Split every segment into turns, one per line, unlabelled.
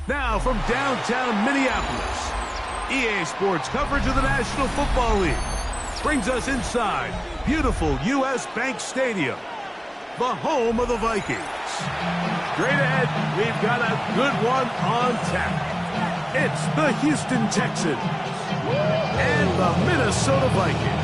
Now from downtown Minneapolis, EA Sports coverage of the National Football League brings us inside beautiful U.S. Bank Stadium, the home of the Vikings. Straight ahead, we've got a good one on tap. It's the Houston Texans and the Minnesota Vikings.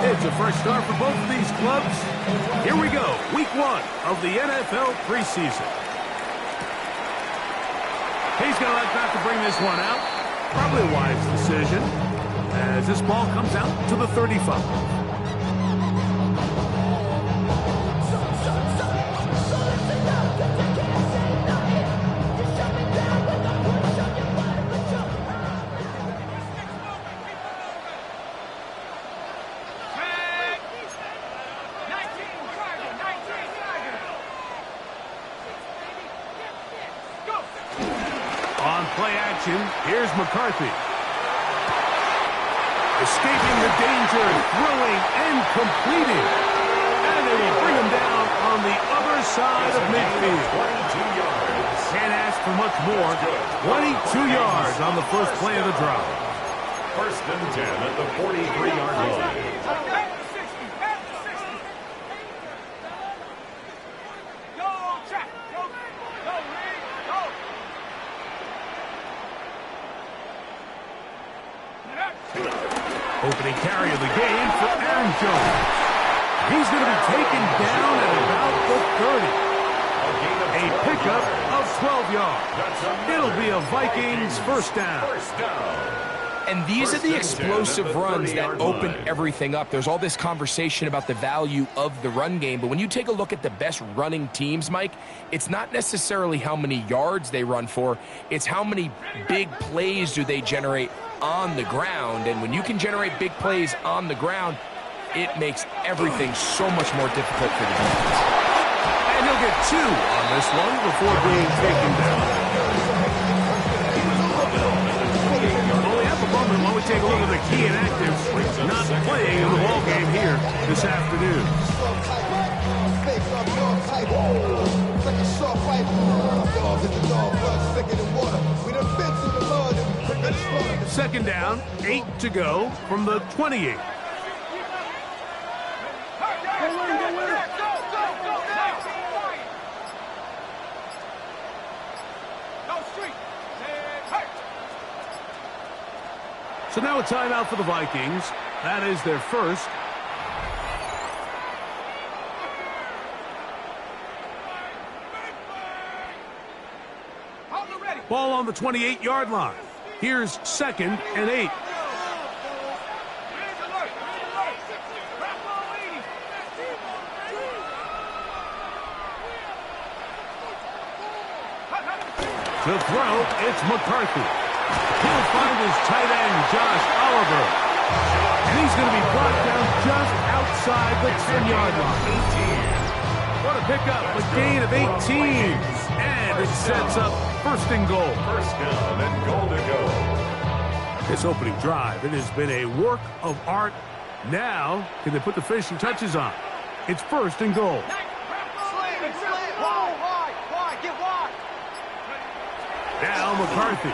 It's a fresh start for both of these clubs. Here we go, week 1 of the NFL preseason. He's going to elect not to bring this one out. Probably a wise decision as this ball comes out to the 35. On play action, here's McCarthy. Escaping the danger, throwing and completing. And they will bring him down on the other side of midfield. 22 yards. Can't ask for much more. 22 yards on the first play of the drive.
First and 10 at the 43-yard line.
Opening carry of the game for Aaron Jones. He's going to be taken down at about the 30. A pickup of 12 yards. It'll be a Vikings first down.
And these are the explosive runs that open everything up. There's all this conversation about the value of the run game, but when you take a look at the best running teams, Mike, it's not necessarily how many yards they run for, it's how many big plays do they generate on the ground. And when you can generate big plays on the ground, it makes everything so much more difficult for the defense.
And he'll get 2 on this one before being taken down. While we take a look at the key inactives not playing in the ball game here this afternoon. Second down, 8 to go from the 28. So now a timeout for the Vikings. That is their first. Ball on the 28-yard line. Here's second and 8. To throw, it's McCarthy. He'll find his tight end, Josh Oliver. And he's going to be brought down just outside the 10-yard line. What a pickup, a gain of 18. And it sets up first and goal.
First down and goal to go.
This opening drive, it has been a work of art. Now, can they put the finishing touches on? It's first and goal. Now McCarthy.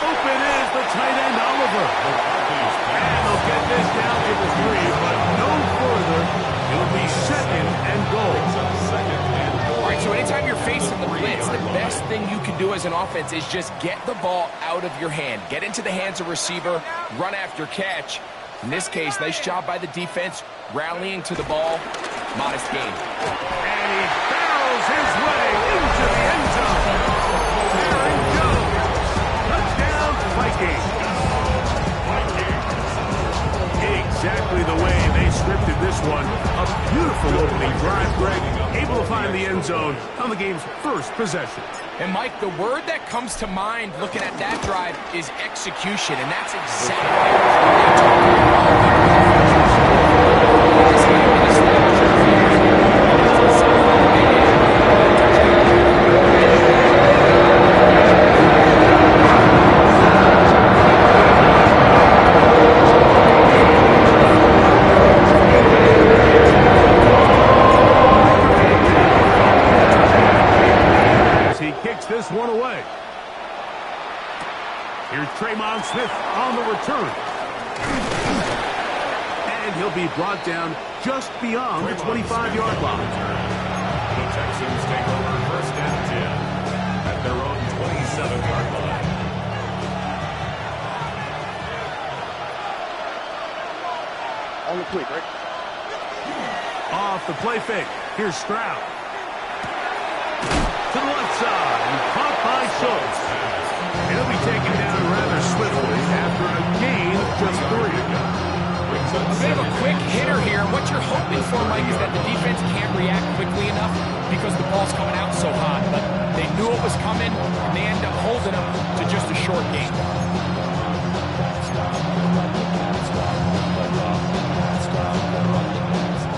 Open is the tight end, Oliver. And they'll get this down to the 3, but no further. It'll be second and goal.
All right, so anytime you're facing the blitz, the best thing you can do as an offense is just get the ball out of your hand. Get into the hands of receiver, run after catch. In this case, nice job by the defense, rallying to the ball. Modest gain.
And he barrels his way into the end zone. Aaron Jones. Touchdown, Vikings. Exactly the way they scripted this one. A beautiful opening drive, Greg. Able to find the end zone on the game's first possession.
And, Mike, the word that comes to mind looking at that drive is execution, and that's exactly what they're talking about.
just beyond the 25-yard line.
The Texans take over 1st and 10 at their own 27-yard line.
On the quick, right?
Off the play fake. Here's Stroud. To the left side. And caught by Schultz. He'll be taken down rather swiftly after a gain of just 3.
A bit of a quick hitter here. What you're hoping for, Mike, is that the defense can't react quickly enough because the ball's coming out so hot. But they knew it was coming, and they end up holding them to just a short gain.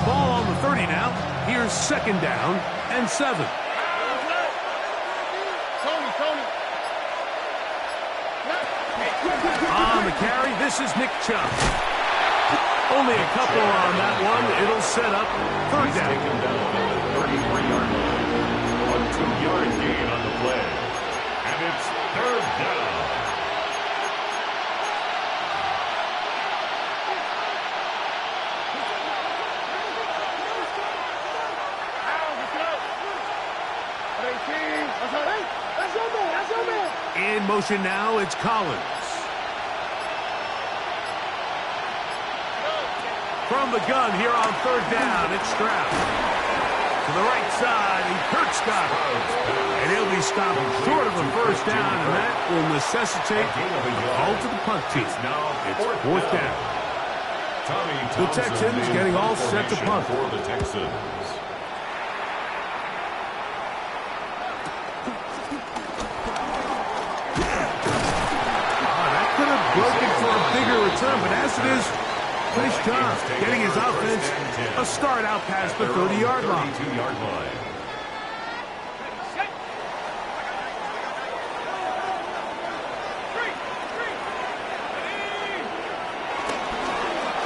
Ball on the 30 now. Here's 2nd down and 7. On the carry, this is Nick Chubb. Only a couple on that one. It'll set up 3rd down.
Taken down at the 33-yard line. A 2-yard gain on the play. And it's 3rd down.
In motion now, it's Collins. From the gun here on 3rd down, it's Stroud. To the right side, and Kurt's got it. And he'll be stopped short of a 1st down, and that will necessitate a call to the punt team. It's 4th down. The Texans getting all set to punt.
For the Texans.
That could have broken for a bigger return, but as it is, nice job getting his offense a start out past the 30-yard line.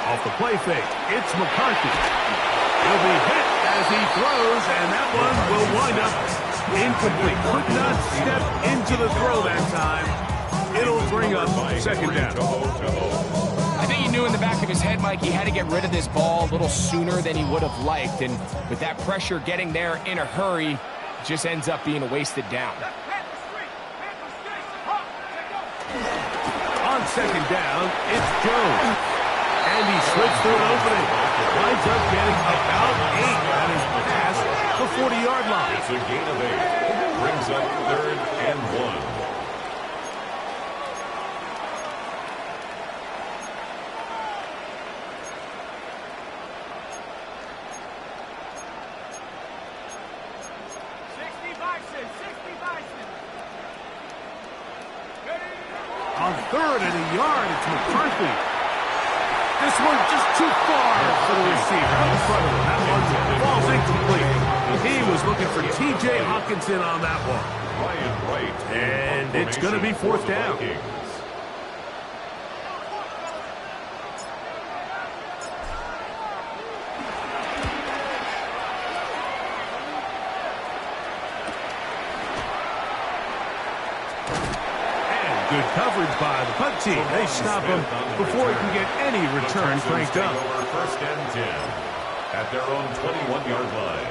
Off the play fake, it's McCarthy. He'll be hit as he throws, and that one will wind up incomplete. Could not step into the throw that time. It'll bring up 2nd down.
I think he knew in the back of his head, Mike, he had to get rid of this ball a little sooner than he would have liked. And with that pressure getting there in a hurry, it just ends up being a wasted down.
On 2nd down, it's Jones. And he slips through an opening. Winds up getting about 8 on his pass, the 40-yard line.
It's a gain of 8. Brings up 3rd and 1.
On 3rd and a yard, it's McCarthy. This one just too far for the receiver out in front of him. That one falls incomplete. He was looking for T.J. Hawkinson on that one. And it's going to be 4th down. Good coverage by the punt team. They stop him before he can get any return cranked up.
1st and 10 at their own 21-yard line.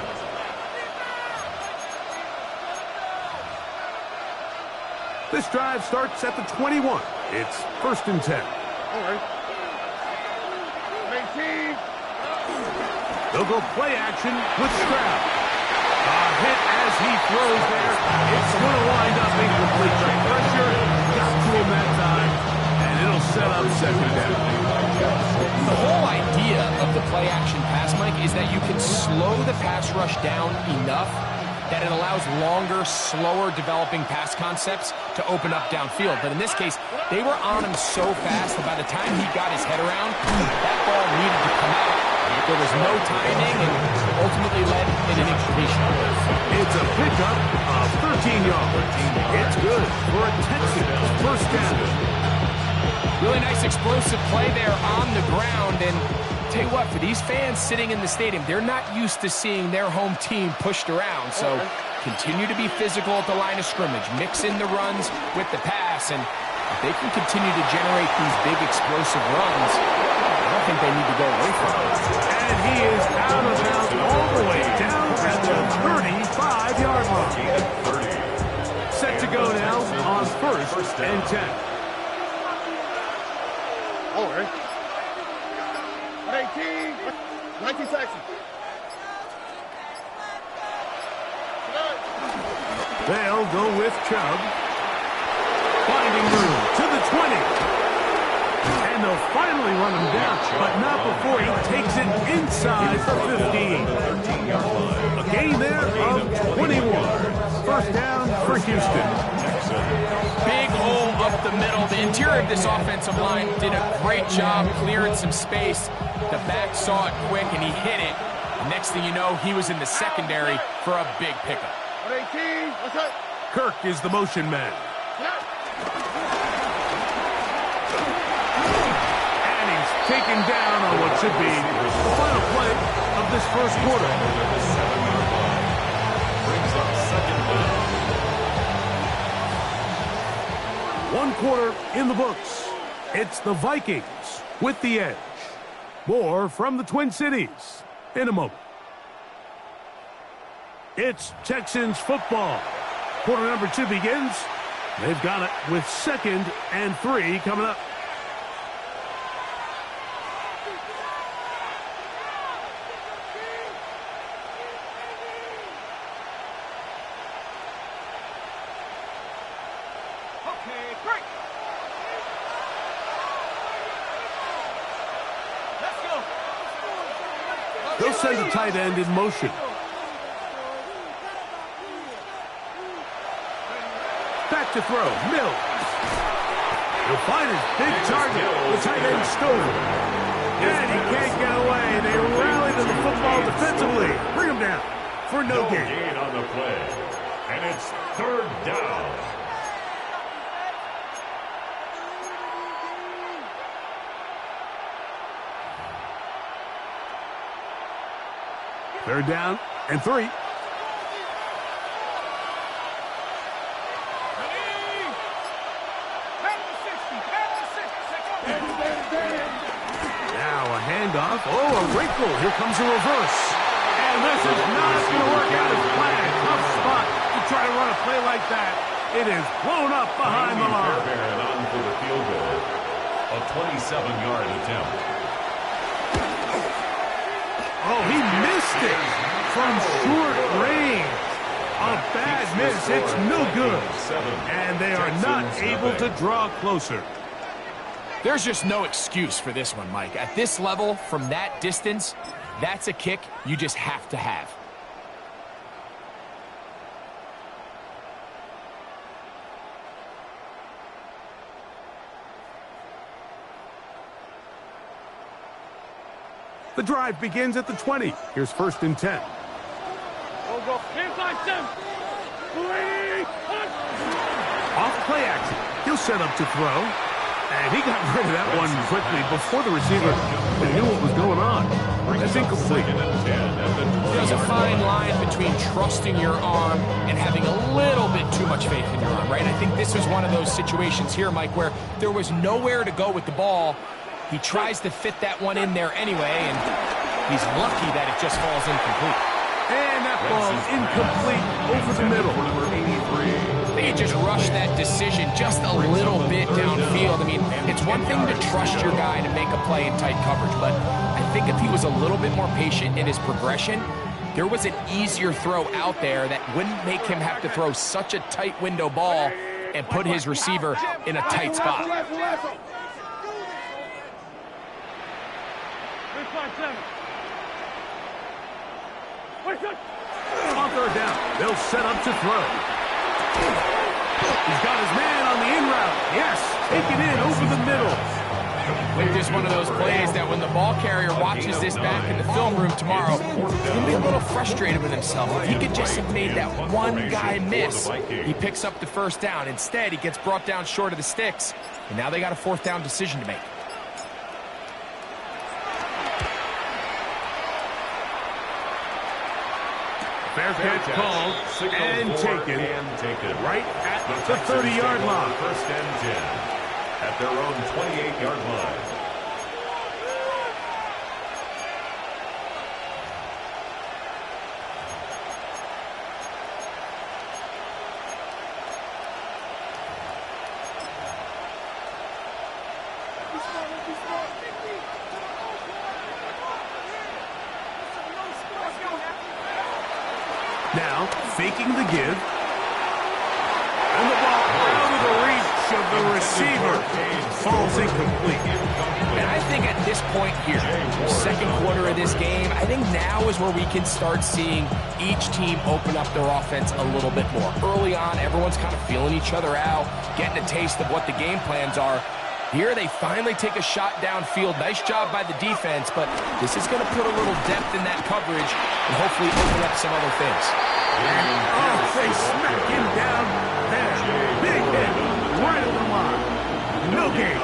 This drive starts at the 21. It's 1st and 10.
All right.
They'll go play action with Stroud. A hit as he throws there. It's going to wind up incomplete. The pressure got to him that time, and it'll set up 2nd down.
The whole idea of the play action pass, Mike, is that you can slow the pass rush down enough that it allows longer, slower developing pass concepts to open up downfield. But in this case, they were on him so fast that by the time he got his head around, that ball needed to come out. There was no timing and ultimately led in an incompletion.
It's a pickup of 13 yards. It's good for a Texans 1st down.
Really nice explosive play there on the ground. And tell you what, for these fans sitting in the stadium, they're not used to seeing their home team pushed around. So continue to be physical at the line of scrimmage. Mix in the runs with the pass. And if they can continue to generate these big explosive runs, I don't think they need to go away from.
And he is out of bounds all the way down at the 35-yard line. Set to go now on first and 10.
All right. 19 Texans.
They'll go with Chubb. Finding room to the 20. And they'll finally run him down, but not before he takes it inside the 15. A gain there of 21. First down for Houston.
Big hole up the middle. The interior of this offensive line did a great job clearing some space. The back saw it quick, and he hit it. The next thing you know, he was in the secondary for a big pickup.
18. What's that?
Kirk is the motion man. And he's taken down on what should be the final play of this first quarter.
Brings up second down.
1 quarter in the books. It's the Vikings with the edge. More from the Twin Cities in a moment. It's Texans football. Quarter number 2 begins. They've got it with 2nd and 3 coming up.
Okay, great. Let's go.
They'll send the tight end in motion. Back to throw, Mills. He'll find his big target, the tight end Stover. And he can't get away. They rally to the football defensively. Bring him down for no gain.
Gain on the play. And it's 3rd down.
Third down and 3. Handoff. Oh, a wrinkle. Here comes a reverse. And this is not going to work out as planned. Tough spot to try to run a play like that. It is blown up behind the line.
Fairbairn on for the field goal. A 27-yard attempt.
Oh, he missed it from short range. A bad miss. It's no good. And they are not able to draw closer.
There's just no excuse for this one, Mike. At this level, from that distance, that's a kick you just have to have.
The drive begins at the 20. Here's 1st and 10.
Go. Inside 7.
Off play action. He'll set up to throw. And he got rid of that one quickly before the receiver knew what was going on. That's incomplete.
There's a fine line between trusting your arm and having a little bit too much faith in your arm, right? I think this was one of those situations here, Mike, where there was nowhere to go with the ball. He tries to fit that one in there anyway, and he's lucky that it just falls incomplete.
And that ball incomplete over the middle.
They just rushed that decision just a little bit downfield. I mean, it's one thing to trust your guy to make a play in tight coverage, but I think if he was a little bit more patient in his progression, there was an easier throw out there that wouldn't make him have to throw such a tight window ball and put his receiver in a tight spot.
On 3rd down, they'll set up to throw. He's got his man on the in route. Yes, take it in over the middle.
I think this is one of those plays that when the ball carrier watches this back in the film room tomorrow, he'll be a little frustrated with himself. If he could just have made that one guy miss, he picks up the 1st down. Instead, he gets brought down short of the sticks, and now they got a 4th down decision to make.
Fair catch called and taken right at the 30-yard line.
1st and 10 at their own 28-yard line.
Now, faking the give. And the ball out of the reach of the receiver. Falls incomplete.
And I think at this point here, second quarter of this game, I think now is where we can start seeing each team open up their offense a little bit more. Early on, everyone's kind of feeling each other out, getting a taste of what the game plans are. Here they finally take a shot downfield. Nice job by the defense, but this is going to put a little depth in that coverage and hopefully open up some other things.
Oh, they smack him down there. Big hit right at the line. No game.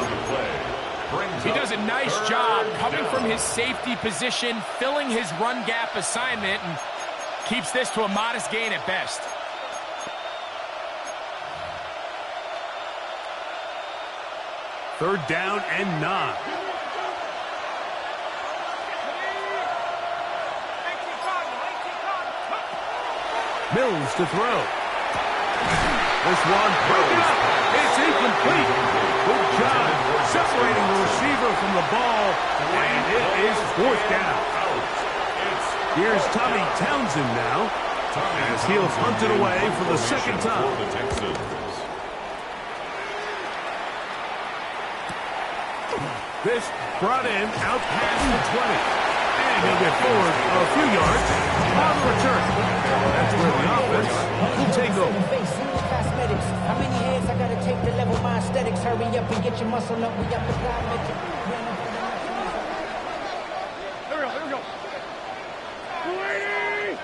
He does a nice job coming from his safety position, filling his run gap assignment, and keeps this to a modest gain at best.
Third down and 9. Mills to throw. This one broken up. It's incomplete. Good job separating the receiver from the ball, and it is fourth down. Here's Tommy Townsend now, as he'll punt it away for the second time. This brought in out past the 20. And he'll get forward a few yards on the return. That's where the offense will take over.
How many heads I gotta take to level my aesthetics? Hurry up and get your muscle up. We got the fly, make it.
Here we go. Lady!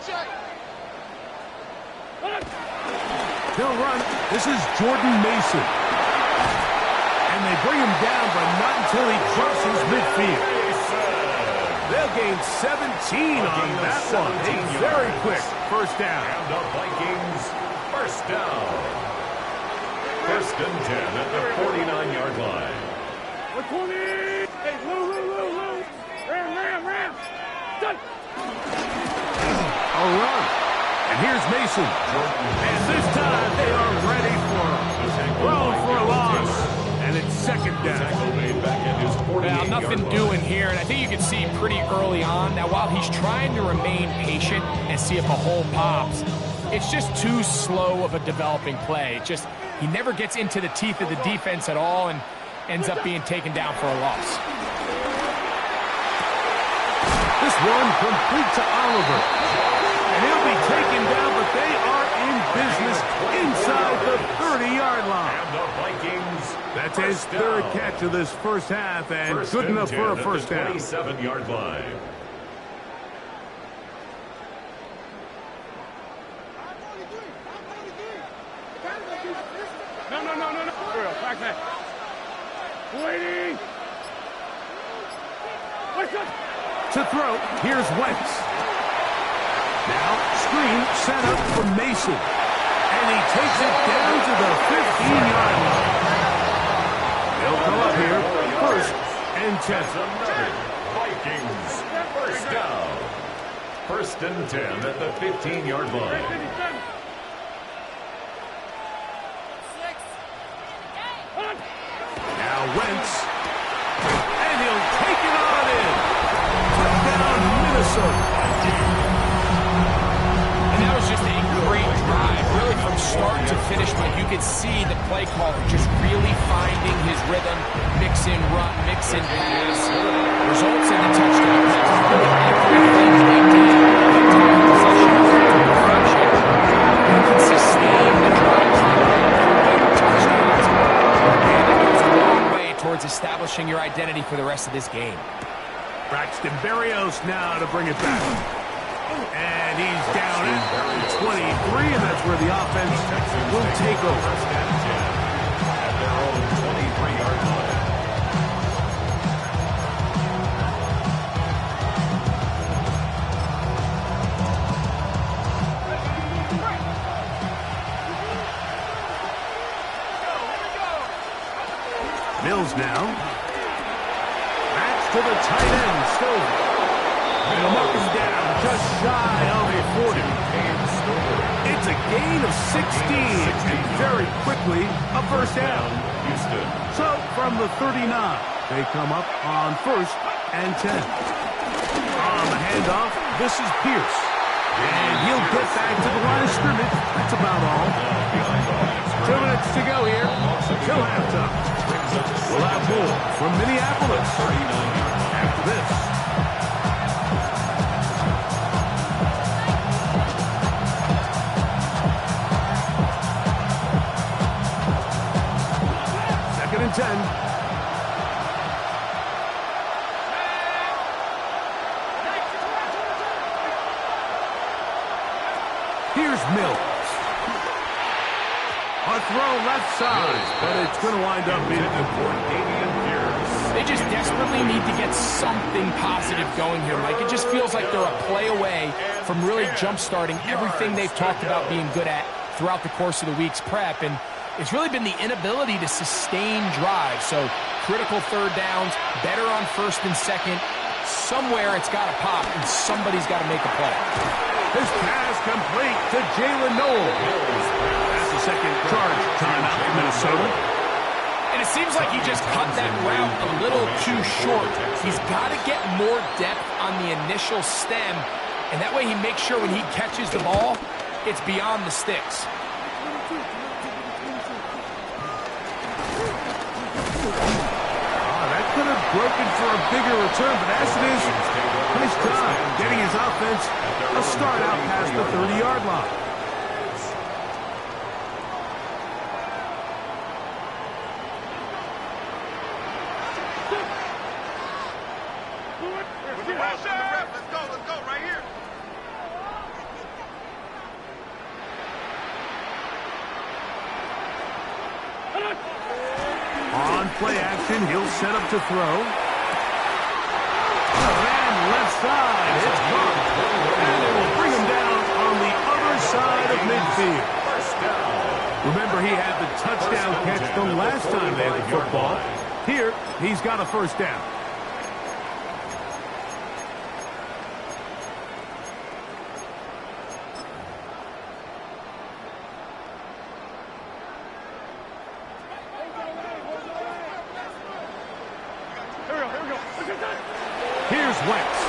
Check.
They'll run. This is Jordan Mason. And they bring him down, but not until he crosses midfield. They'll gain 17 on that one. A very quick first down.
And the Vikings, first down. First and 10 at the 49-yard line.
20! Hey, Lou! Ram! Done!
A run. And here's Mason. And this time they are ready for him. Thrown for a loss. And it's second down.
Well, nothing doing here, and I think you can see pretty early on. Now, while he's trying to remain patient and see if a hole pops, it's just too slow of a developing play. He never gets into the teeth of the defense at all and ends up being taken down for a loss.
This one complete to Oliver. And he'll be taken down, but they are in business inside the 30-yard line.
And the Vikings,
that's his third catch of this first half, and good enough for a first down.
27-yard line.
No. Back that. Waiting.
To throw, here's Wentz. Now, screen set up for Mason. And he takes it down to the 15-yard line. They'll come up here, first and 10.
Vikings, first down. First and 10 at the 15-yard line.
Now Wentz. And he'll take it on in. Touchdown, Minnesota.
That was just a great drive, really from start to finish. Like you could see the play caller just really finding his rhythm, mix in run, mix in pass, results in the touchdown. Everything they did, the time possession, direction, you can sustain the drive touchdowns, and it goes a long way towards establishing your identity for the rest of this game.
Braxton Berrios now to bring it back. And he's down at 23, and that's where the offense will take over.
At their own 23-yard line.
Mills now. Match to the tight end, Stover. And up and down, just shy of a 40. It's a gain of 16, and very quickly a first down.
Boston.
So from the 39, they come up on 1st and 10. On the handoff, this is Pierce. And he'll get back to the line of scrimmage. That's about all. 2 minutes to go here till halftime. We'll have more from Minneapolis after this. Second and 10. Here's Mills. A throw left side, but it's going to wind up being
They just desperately need to get something positive going here, Mike. It just feels like they're a play away from really jump-starting everything they've talked about being good at throughout the course of the week's prep. And it's really been the inability to sustain drives. So critical third downs, better on 1st and 2nd. Somewhere it's got to pop, and somebody's got to make a play.
This pass complete to Jalen Noel. That's the second charge timeout for Minnesota.
And it seems like he just cut that route a little too short. He's got to get more depth on the initial stem, and that way he makes sure when he catches the ball, it's beyond the sticks.
That could have broken for a bigger return, but as it is, nice job getting his offense a start out past the 30-yard line.
Let's go, right here.
On play action, he'll set up to throw. And left side, it's caught. And it will bring him down on the other side of midfield. Remember, he had the touchdown catch the last time they had the football. Here, he's got a first down. Here's Wentz.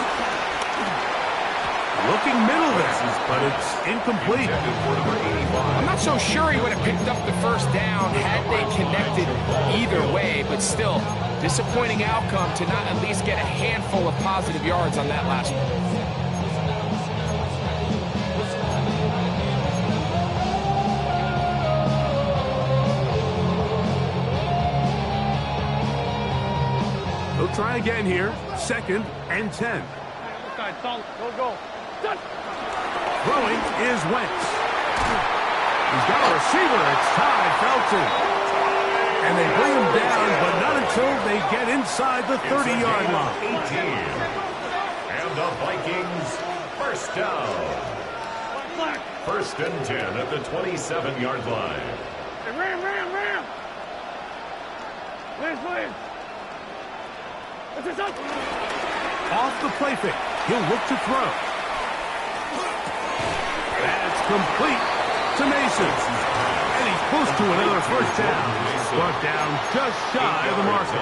Looking middle there, but it's incomplete.
I'm not so sure he would have picked up the first down had they connected either way, but still, disappointing outcome to not at least get a handful of positive yards on that last one.
He'll try again here. 2nd and 10.
Go.
Throwing is Wentz. He's got a receiver. It's Ty Felton. And they bring him down, but not until they get inside the 30-yard line.
18. And the Vikings first down. 1st and 10 at the 27-yard line.
Hey, Ram. Please.
Off the play fake. He'll look to throw. That's complete to Mason. And he's close to another first down. Brought down just shy of the marker.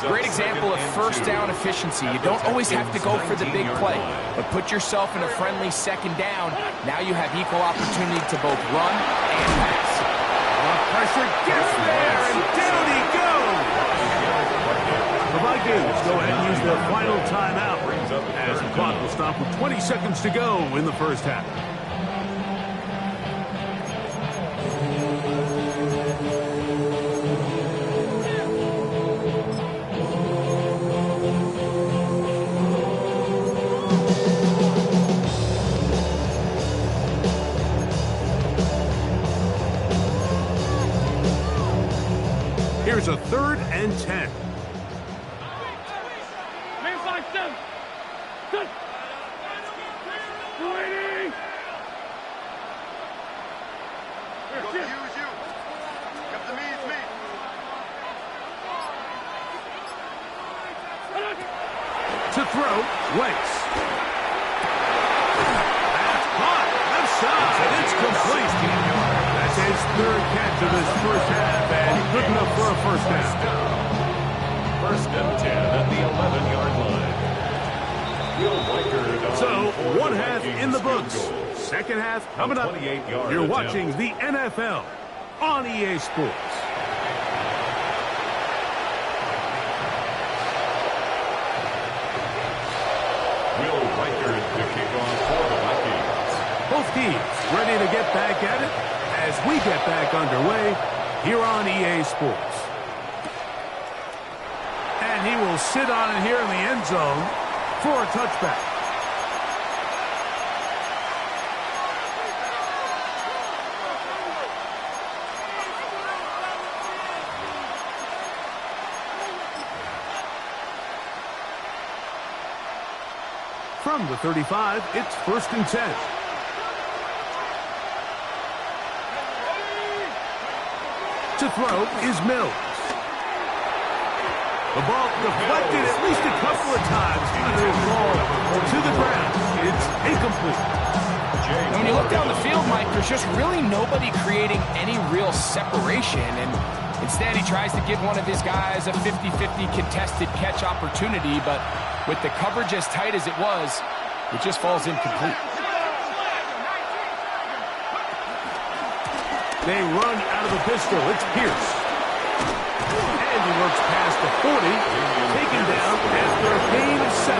Great example of first down efficiency. You don't always have to go for the big play, but put yourself in a friendly 2nd down. Now you have equal opportunity to both run and pass.
Pressure gets there, and down he goes. The Vikings go ahead and use their final timeout as the clock will stop with 20 seconds to go in the first half. Here's a 3rd and 10. To throw, Wentz. That's caught. Left side. It's complete. That's his third catch of this first half, and good enough for a first down.
First and 10 at the 11-yard line.
So, one half in the books. Second half coming up. You're watching the NFL on EA Sports.
Will Reichard to kick off for the Vikings.
Both teams ready to get back at it as we get back underway here on EA Sports. And he will sit on it here in the end zone for a touchback. From the 35, it's first and 10. To throw is Mills. The ball deflected at least a couple of times, and it'll fall to the ground. It's incomplete.
And when you look down the field, Mike, there's just really nobody creating any real separation, and instead he tries to give one of his guys a 50-50 contested catch opportunity, but with the coverage as tight as it was, it just falls incomplete.
They run out of the pistol. It's Pierce. And he works past the 40, taken down after a gain of 7.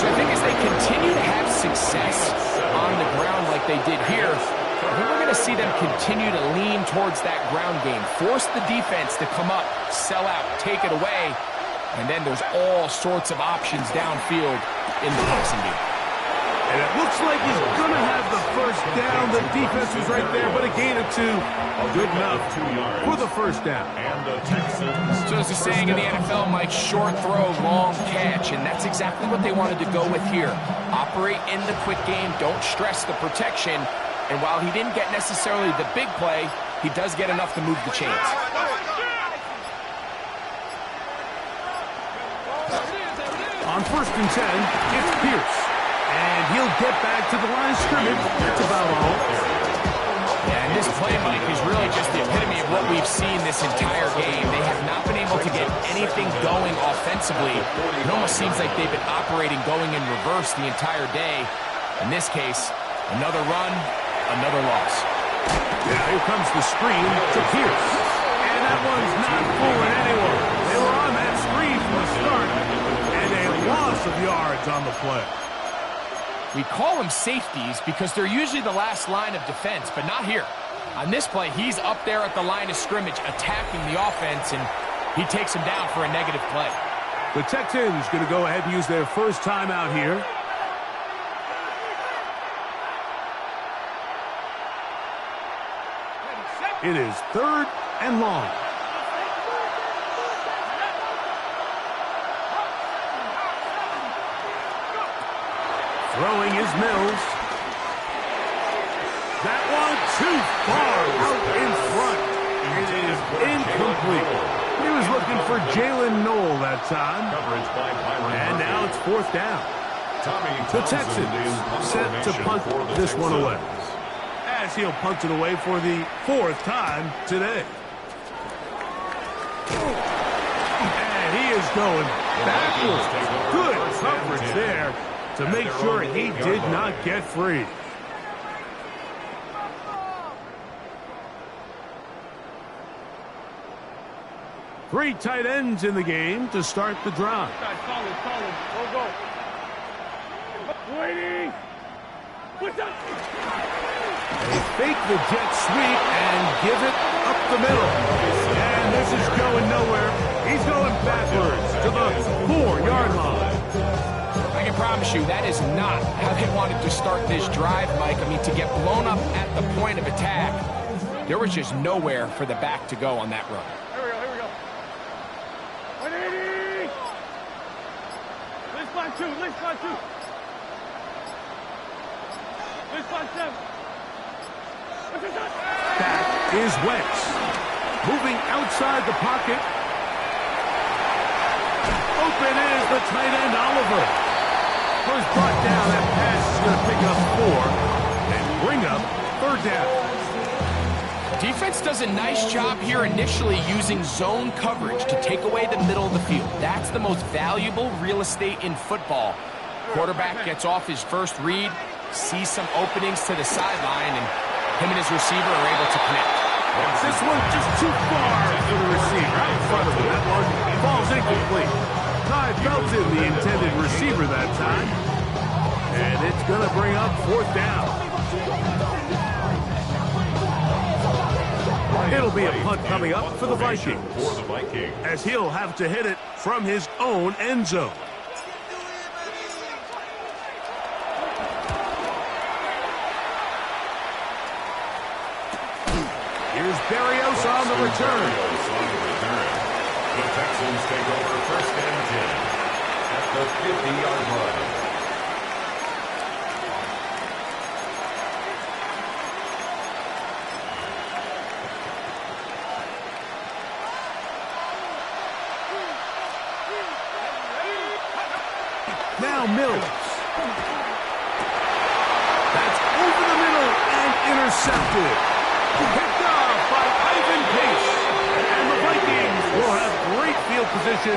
So I think as they continue to have success on the ground like they did here, I think we're going to see them continue to lean towards that ground game, force the defense to come up, sell out, take it away, and then there's all sorts of options downfield in the passing game.
And it looks like he's going to have the first down. The defense was right there, but a gain of 2. Good enough for the first down.
And the Texans.
So as the saying in the NFL, Mike, short throw, long catch, and that's exactly what they wanted to go with here. Operate in the quick game, don't stress the protection, and while he didn't get necessarily the big play, he does get enough to move the chains.
On first and 10, it's Pierce. And he'll get back to the line of scrimmage. That's about all.
Yeah, and this play, Mike, is really just the epitome of what we've seen this entire game. They have not been able to get anything going offensively. It almost seems like they've been operating going in reverse the entire day. In this case, another run, another loss.
Yeah, here comes the screen to Pierce. And that one's not fooling anyone. They were on that screen from the start. And a loss of yards on the play.
We call them safeties because they're usually the last line of defense, but not here. On this play, he's up there at the line of scrimmage attacking the offense, and he takes him down for a negative play.
The Texans going to go ahead and use their first timeout here. It is 3rd and long. Throwing is Mills. That one too far out in front. It is incomplete. He was looking for Jalen Noel that time. And now it's 4th down. The Texans set to punt this one away, as he'll punt it away for the 4th time today. And he is going backwards. Good coverage there to make sure he did not get free. Three tight ends in the game to start the drive.
Solid. Go. Waiting.
They fake the jet sweep and give it up the middle. And this is going nowhere. He's going backwards to the 4-yard line.
I can promise you that is not how they wanted to start this drive, Mike. I mean, to get blown up at the point of attack, there was just nowhere for the back to go on that run.
Here we go. 180. Let's spot two. Let's spot 7.
That is Wentz. Moving outside the pocket. Open is the tight end, Oliver. First brought down, that pass is going to pick up 4 and bring up 3rd down.
Defense does a nice job here initially using zone coverage to take away the middle of the field. That's the most valuable real estate in football. Quarterback gets off his first read, sees some openings to the sideline, and him and his receiver are able to connect.
This one just too far for the receiver. Out in front of him. That one falls incomplete. Ty belted the intended receiver that time. And it's going to bring up 4th down. It'll be a punt coming up for the Vikings, as he'll have to hit it from his own end zone. Here's Berrios on the return.
The Texans take over 1st and 10 at the 50-yard line.
Now Mills. That's over the middle and intercepted. Picked off by Ivan Pace. And the Vikings will have great field position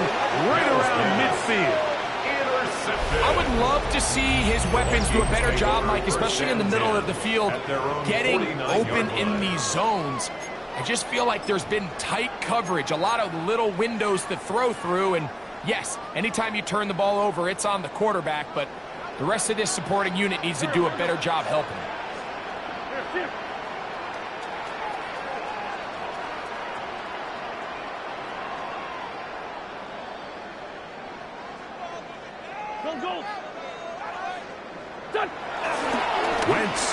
right around midfield.
I would love to see his weapons do a better job, Mike, especially in the middle of the field, getting open in these zones. I just feel like there's been tight coverage, a lot of little windows to throw through, and yes, anytime you turn the ball over, it's on the quarterback, but the rest of this supporting unit needs to do a better job helping.
Go. Done.
Wentz.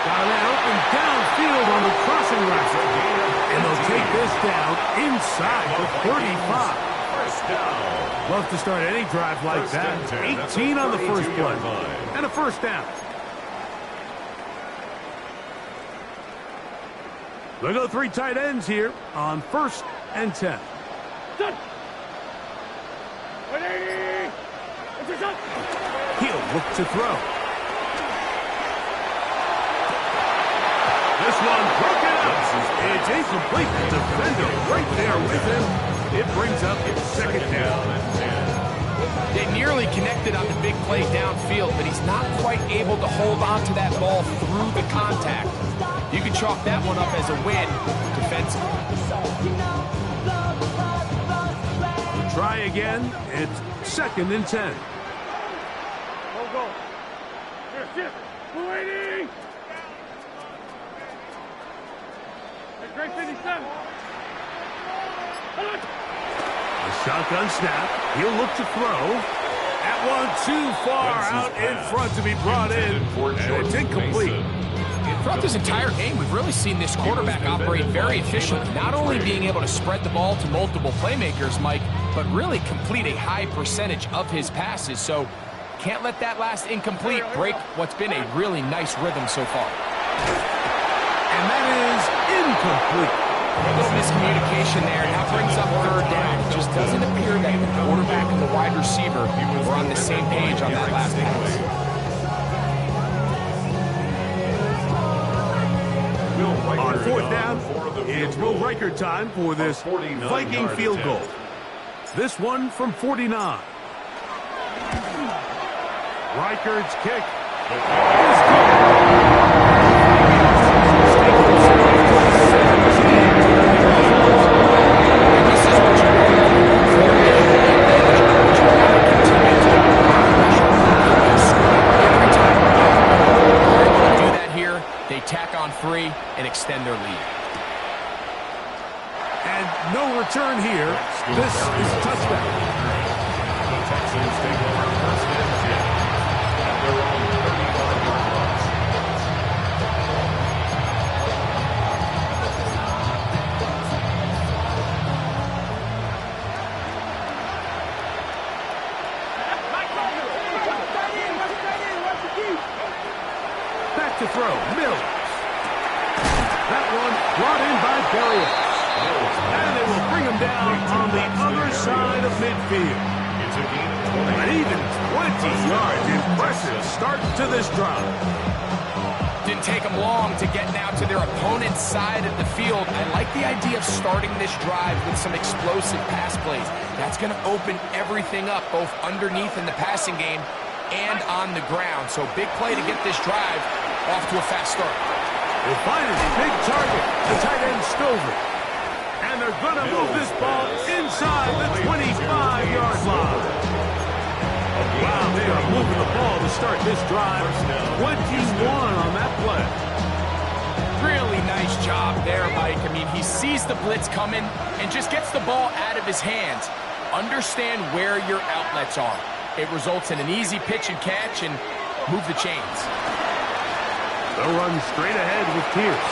Got an open downfield on the crossing route. And they'll take this down inside the 35.
First down.
Love to start any drive like that. 18 on the first play. And a 1st down. They'll go 3 tight ends here on 1st and 10.
Done.
He'll look to throw. This one broken up. It's incomplete. The defender right there with him. It brings up 2nd down.
They nearly connected on the big play downfield, but he's not quite able to hold on to that ball through the contact. You can chalk that one up as a win defensively.
We'll try again. It's 2nd and 10.
Go. Here. Waiting. Great 57.
A shotgun snap. He'll look to throw. That one too far out in front to be brought in. And it's incomplete.
Throughout this entire game, we've really seen this quarterback operate very efficiently, not only being able to spread the ball to multiple playmakers, Mike, but really complete a high percentage of his passes. So can't let that last incomplete break what's been a really nice rhythm so far.
And that is incomplete.
A little miscommunication there, and that brings up 3rd down. It just doesn't appear that the quarterback and the wide receiver were on the same page on that last pass.
On 4th down, it's Will Riker time for this Viking field goal. This one from 49. Riker's kick is
tack on 3 and extend their lead.
And no return here. This is a touchdown.
The Texans take over 1st and 10 at their own 35-yard line.
Back to throw. Mills. That one brought in by Berrios. And they will bring him down on the other side of midfield.
It's a gain of 20.
An even 20 yards. Impressive start to this drive.
Didn't take them long to get now to their opponent's side of the field. I like the idea of starting this drive with some explosive pass plays. That's going to open everything up, both underneath in the passing game and on the ground. So big play to get this drive off to a fast start.
They'll find a big target, the tight end Stover. And they're going to move this ball inside the 25-yard line. Wow, they are moving the ball to start this drive. 21 on that play.
Really nice job there, Mike. I mean, he sees the blitz coming and just gets the ball out of his hands. Understand where your outlets are. It results in an easy pitch and catch and move the chains.
They'll run straight ahead with Pierce.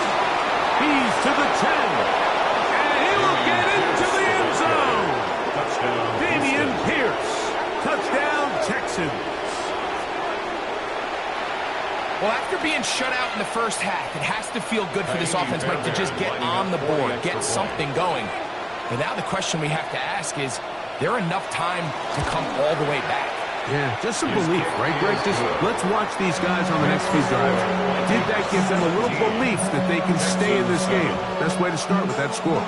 He's to the 10. And he will get into the end zone. Touchdown. Damian Pierce. Touchdown, Texans.
Well, after being shut out in the first half, it has to feel good for this offense, Mike, to just get on the board, get something going. But now the question we have to ask is there enough time to come all the way back?
Yeah, just some belief, right, Greg? Just let's watch these guys on the next few drives. Did that give them a little belief that they can stay in this game? Best way to start with that score.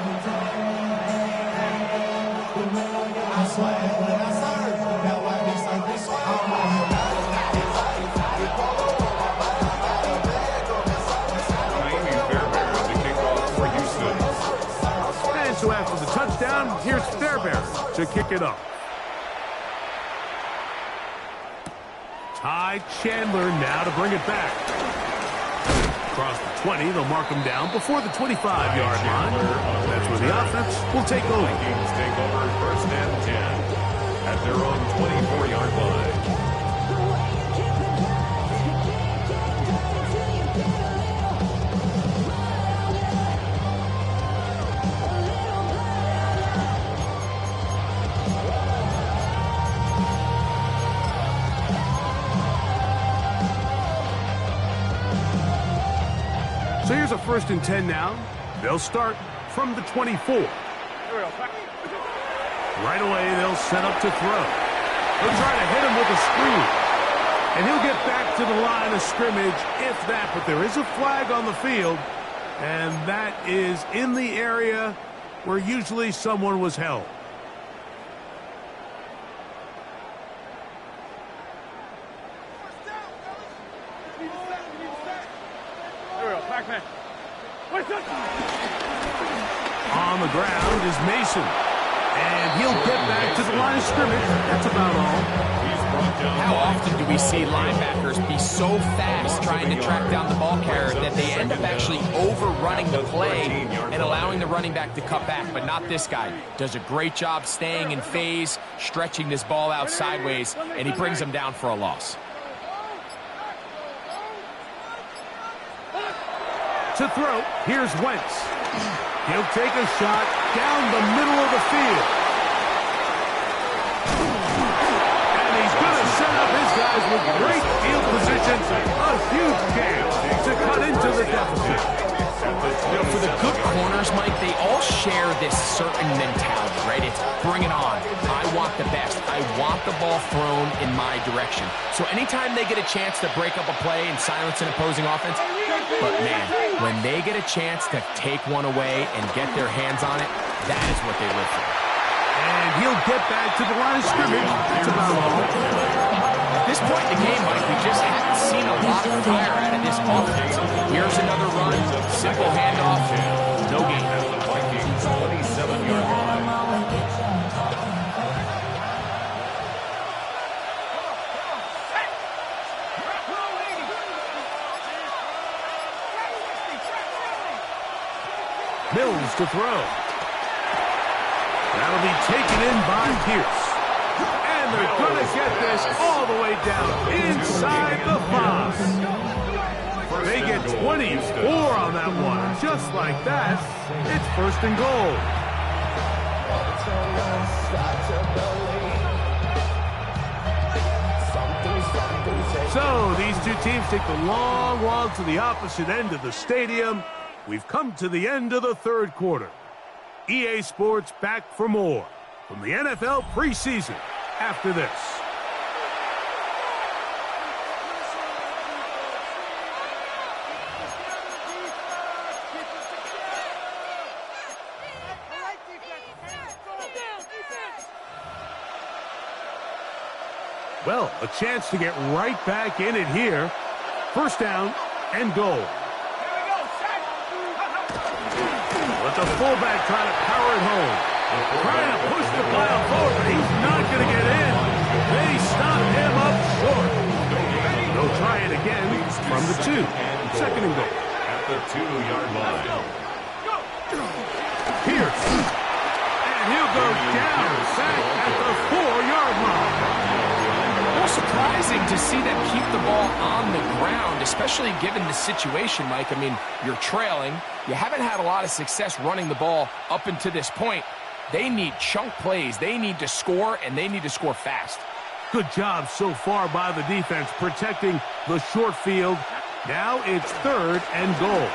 And so after the touchdown, here's Fairbairn to kick it up. Ty Chandler now to bring it back. Across the 20, they'll mark him down before the 25-yard line. That's where the offense will take over.
Vikings take over 1st and 10 at their own 24-yard line.
So here's a 1st and 10 now. They'll start from the 24. Right away, they'll set up to throw. They'll try to hit him with a screen. And he'll get back to the line of scrimmage, if that. But there is a flag on the field, and that is in the area where usually someone was held. On the ground is Mason. And he'll get back to the line of scrimmage. That's about all.
How often do we see linebackers be so fast trying to track down the ball carrier that they end up actually overrunning the play and allowing the running back to cut back? But not this guy. Does a great job staying in phase, stretching this ball out sideways, and he brings him down for a loss.
To throw, here's Wentz. He'll take a shot down the middle of the field. And he's going to set up his guys with great field position. A huge chance to cut into the deficit.
You know, for the good corners, Mike, they all share this certain mentality, right? It's bring it on. I want the best. I want the ball thrown in my direction. So anytime they get a chance to break up a play and silence an opposing offense, but man, when they get a chance to take one away and get their hands on it, that is what they live for.
And he'll get back to the line of scrimmage. That's about all.
At this point in the game, Mike, we just haven't seen a lot of fire out of this offense. Here's another run, simple handoff, no gain.
The Vikings 27-yard line.
Mills to throw. That'll be taken in by Pierce. And they're going to get this all the way down inside the 5. They get 24 on that one. Just like that, it's 1st and goal. So these two teams take the long walk to the opposite end of the stadium. We've come to the end of the 3rd quarter. EA Sports back for more from the NFL preseason after this. Well, a chance to get right back in it here. First down and goal. Let the fullback try to power it home. Trying to push the pile forward, but he's not going to get in. They stop him up short. They'll try it again from the 2. Second and goal.
At the 2-yard line.
Pierce. And he'll go down back at the 4-yard line.
More surprising to see them keep the ball on the ground, especially given the situation, Mike. I mean, you're trailing. You haven't had a lot of success running the ball up until this point. They need chunk plays. They need to score, and they need to score fast.
Good job so far by the defense protecting the short field. Now it's 3rd and goal.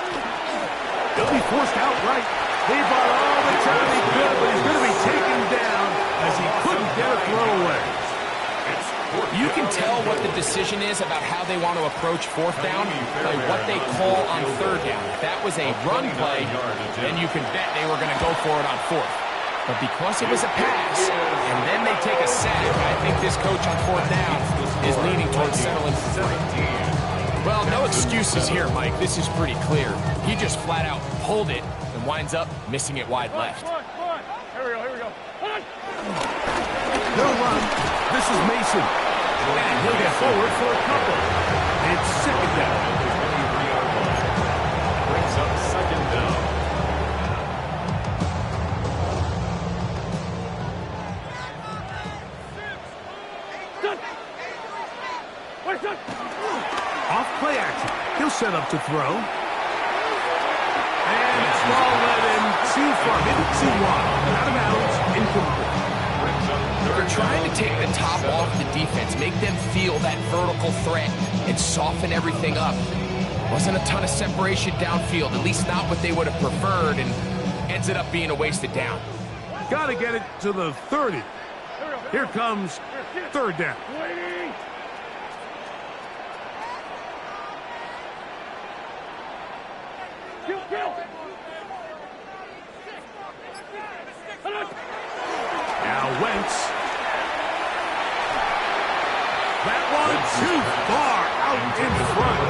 He'll be forced outright. He bought all the time he could, but he's going to be taken down as he couldn't get a throwaway.
You can tell what the decision is about how they want to approach 4th down by what they call on 3rd down. If that was a run play, then you can bet they were going to go for it on 4th. But because it was a pass, and then they take a sack, I think this coach on 4th down is leaning towards settling for 3. Well, no excuses here, Mike. This is pretty clear. He just flat out pulled it and winds up missing it wide left.
Here we go.
No run. This is Mason. And he'll get forward for a couple. It's 2nd down.
Brings up 2nd down.
Off play action. He'll set up to throw. And it's ball led in too far. Didn't see why. Out of bounds. Incomplete.
They're trying to take the top off the defense, make them feel that vertical threat, and soften everything up. Wasn't a ton of separation downfield, at least not what they would have preferred, and ends it up being a wasted down.
Got to get it to the 30. Here comes 3rd down. Now Wentz. That one too far out in front.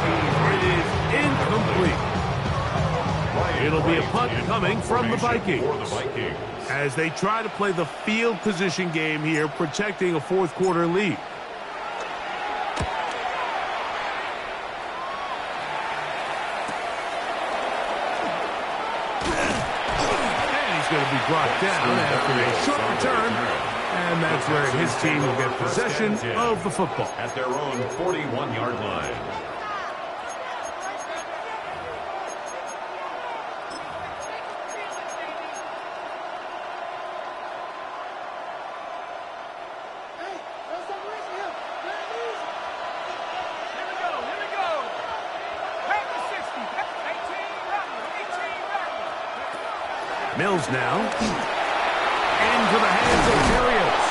It is incomplete. It'll be a punt coming from the Vikings as they try to play the field position game here, protecting a 4th quarter lead. Going to be brought down after a short return, and that's where his team will get possession of the football.
At their own 41-yard line.
Mills now into the hands of Berrios.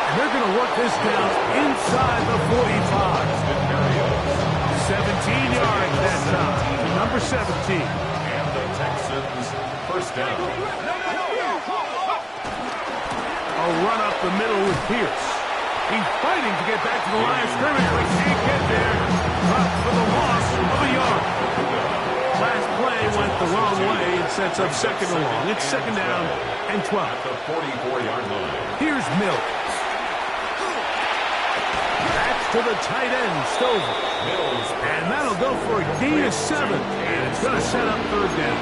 And they're going to work this down inside the 45. 17 yards that time to number 17.
And the Texans first down.
A run up the middle with Pierce. He's fighting to get back to the line of scrimmage, but can't get there. Up for the loss of a yard. Last play went the wrong way. It sets up 2nd and long. It's 2nd down and 12.
At the 44-yard line.
Here's Mills. That's to the tight end, Stover.
Mills.
And that'll go for a gain of 7. And it's going to set up 3rd down.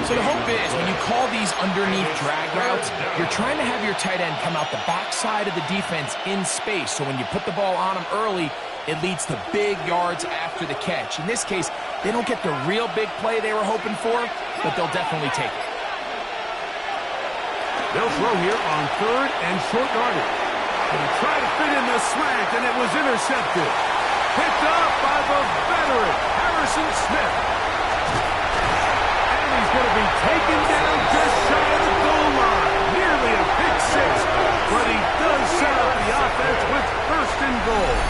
So the hope is when you call these underneath drag routes, you're trying to have your tight end come out the backside of the defense in space. So when you put the ball on him early, it leads to big yards after the catch. In this case, they don't get the real big play they were hoping for, but they'll definitely take it.
They'll throw here on 3rd and short yardage. And try to fit in the slant, and it was intercepted. Picked up by the veteran, Harrison Smith. And he's going to be taken down just shy of the goal line. Nearly a pick 6, but he does set up the offense with 1st and goal.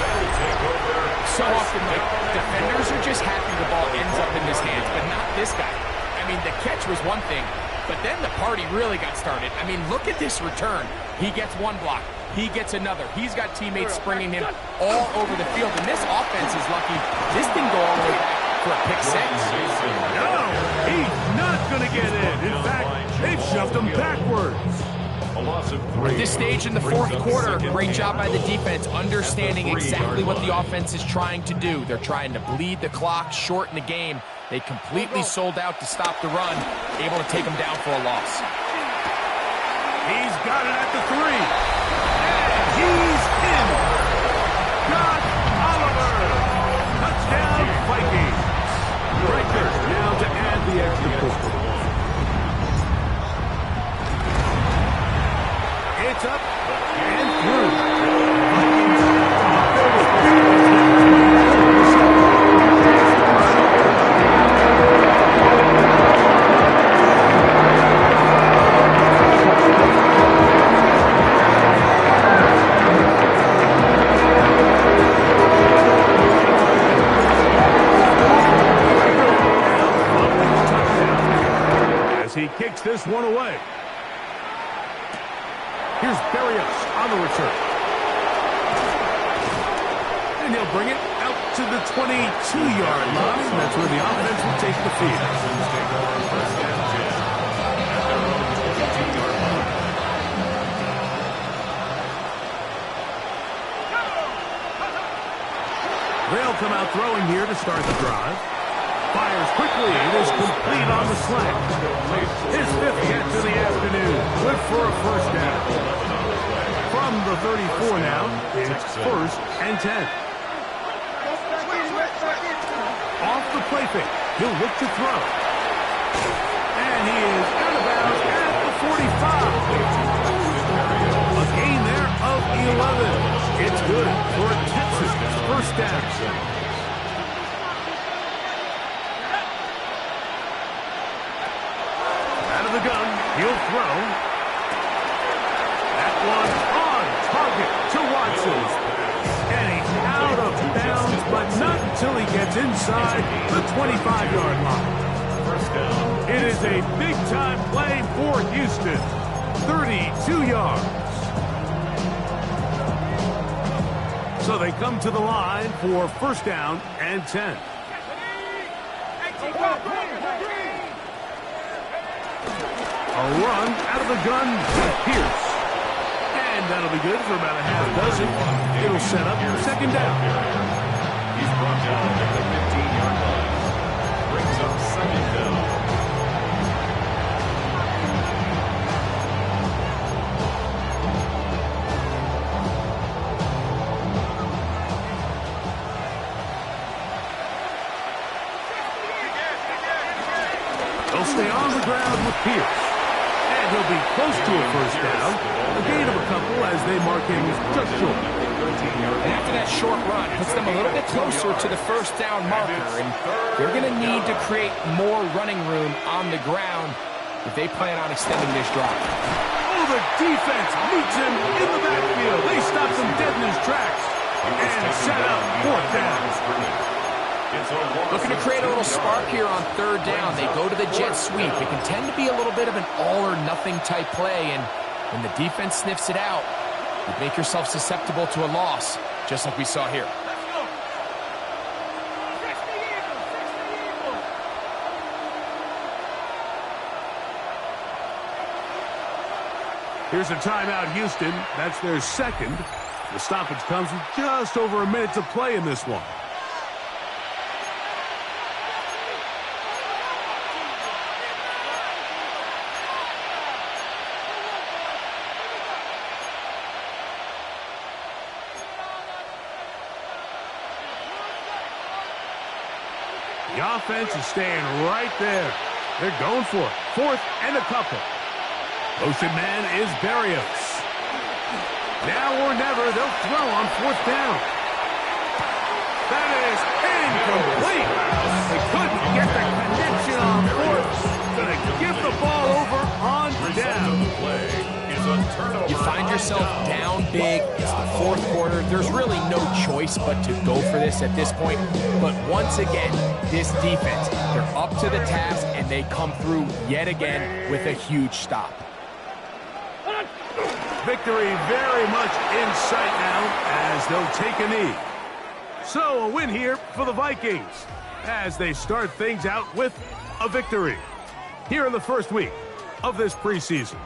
So often, like, defenders are just happy the ball ends up in his hands, but not this guy. I mean, the catch was one thing. But then the party really got started. I mean, look at this return. He gets one block. He gets another. He's got teammates springing him all over the field. And this offense is lucky. This didn't go all the way back for a pick six.
No, he's not going to get in. In fact, they've shoved him backwards.
At this stage in the fourth quarter, great job by the defense, understanding exactly what the offense is trying to do. They're trying to bleed the clock, shorten the game. They completely sold out to stop the run, able to take them down for a loss.
He's got it at the 3. And he's in. Got Oliver. Touchdown, Vikings. Breakers now to add the extra point. It's up and through. As he kicks this one away. Here's Berrios on the return. And he'll bring it out to the 22-yard line. That's where the offense will take the field. They'll come out throwing here to start the drive. Fires quickly. It is complete on the slant. His 5th catch of the afternoon. Good for a first down. From the 34 now, it's 1st and 10. Off the play fake. He'll look to throw. And he is out of bounds at the 45. A gain there of 11. It's good for a Texans first down. The gun, he'll throw. That one on target to Watson. And he's out of bounds, but not until he gets inside the 25-yard line. First down. It is a big-time play for Houston. 32 yards. So they come to the line for first down and 10. A run out of the gun to Pierce. And that'll be good for about a half dozen. It'll set up second down.
He's brought down at the 15-yard line. Brings up second down.
They'll stay on the ground with Pierce. He'll be close to a first down. A gain of a couple as they mark him just short.
And after that short run, puts them a little bit closer to the first down marker. And they're going to need to create more running room on the ground if they plan on extending this drive.
Oh, the defense meets him in the backfield. They stop him dead in his tracks and set up fourth down.
Looking to create a little spark here on third down. They go to the jet sweep. It can tend to be a little bit of an all-or-nothing type play, and when the defense sniffs it out, you make yourself susceptible to a loss, just like we saw here.
Here's a timeout, Houston. That's their second. The stoppage comes with just over a minute to play in this one. The offense is staying right there. They're going for it. 4th and a couple. Motion man is Berrios. Now or never, they'll throw on 4th down. That is incomplete. They couldn't get the connection on 4th. So they give the ball over on down.
You find yourself down big. It's the fourth quarter. There's really no choice but to go for this at this point. But once again, this defense, they're up to the task, and they come through yet again with a huge stop.
Victory very much in sight now as they'll take a knee. So a win here for the Vikings as they start things out with a victory here in the first week of this preseason.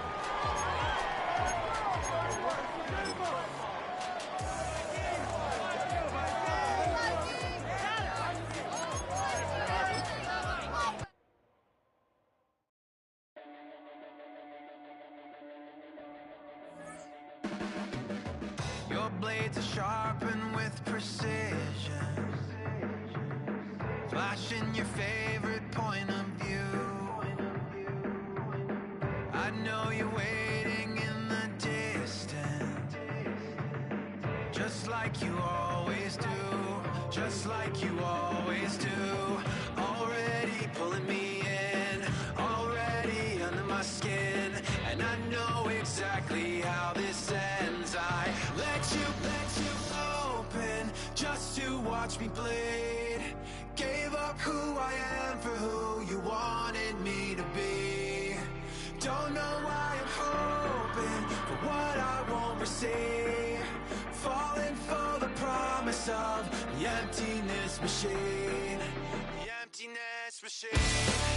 Your blades are sharpened with precision, flashing your favorite point of view. I know you're waiting in the distance, just like you always do, just like you always do. Already pulling me in, already under my skin, and I know exactly how this ends. I let you open just to watch me bleed. Gave up who I am for who you wanted me to be. Don't know why I'm hoping for what I won't receive. Falling for the promise of the emptiness machine. The emptiness machine.